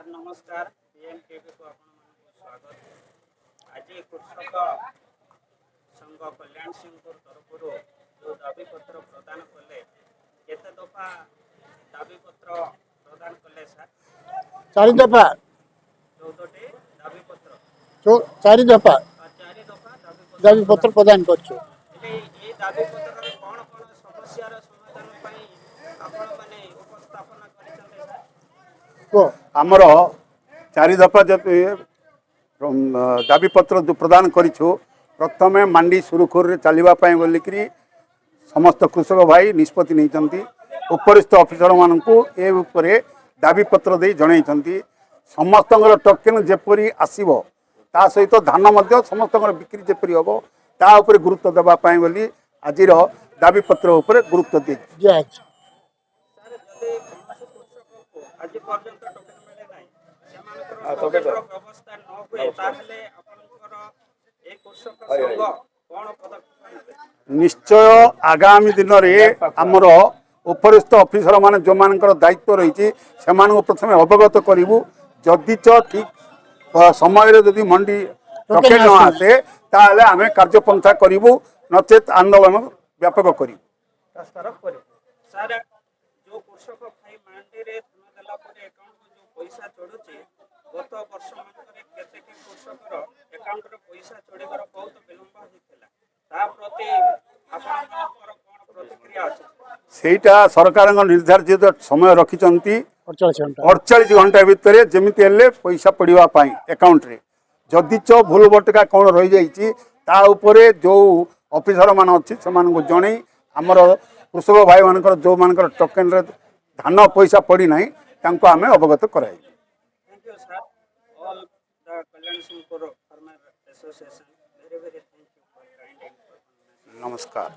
नमस्कार पीएम केवी को स्वागत। आज कृषक संघ कल्याण सिंह तरफ जो दाबी पत्र प्रदान कले केते दफा दाबी पत्र प्रदान कले सर? 4 दफा 14टी दाबी पत्र 4 दफा 4 दफा दाबी पत्र प्रदान करछु। ये दाबी पत्र कौन कौन समस्या समाधान पाई आपण माने उपस्थापन करिसते सर? को आमर 4 दफा दाबी पत्र जो प्रदान करिछु प्रथमे मंडी सुरुखुर चलवाई बोलिकी समस्त कृषक भाई निष्पत्ति नहीं उपरिस्थ ऑफिसर मानू ए दाबी पत्र दे जन समस्त टोकेन जेपरी आसो ता सहित धान समस्त बिक्री जेपरी हम ता उपरे गुरुत्व देवाई बोली आज दाबी पत्र उपरे गुरुत्व दे दिया सर जदि कौन कृषक को आज पर्यंत टोकन मिले नाही सेमानकर व्यवस्था न हुए ताहले आपनकर ए कृषक संघ कोन पदक्षेप नेबे? निश्चय आगामी दिन में आमर उपरिस्थ ऑफिसर मान जो मान दायित्व रही प्रथम अवगत करूँ जदि ठीक समय जदि मंडी टोकेन न आसे ताहले आम कार्यपंथा करूँ नचेत आंदोलन व्यापक करूँ। रास्तार करे सर जो कृषक भाई मंडी रे धान देला परे अकाउंट को जो पैसा चढ़ुची गत वर्ष मानकरे केते के कृषकर अकाउंट रे पैसा चढ़ीबार बहुत विलंब होइथिला ता प्रति आपनकर कोन प्रतिक्रिया अछि? सेटा सरकार निर्धारित समय रखिंट 48 घंटा 48 घंटा भितर जमीती हेल्ले पैसा पड़ापी अकाउंट रे जदि च भूल बटका कौन रही जाइए ता उपरे जो ऑफिसर मान अच्छी से जन आमर कृषक भाई मानकर जो मानकर टोकेन रे धान पैसा पड़ी ना तांको आमे अवगत कराई। Thank you sir all the Kalyan Singh farmer association very very thank you for kind information. नमस्कार।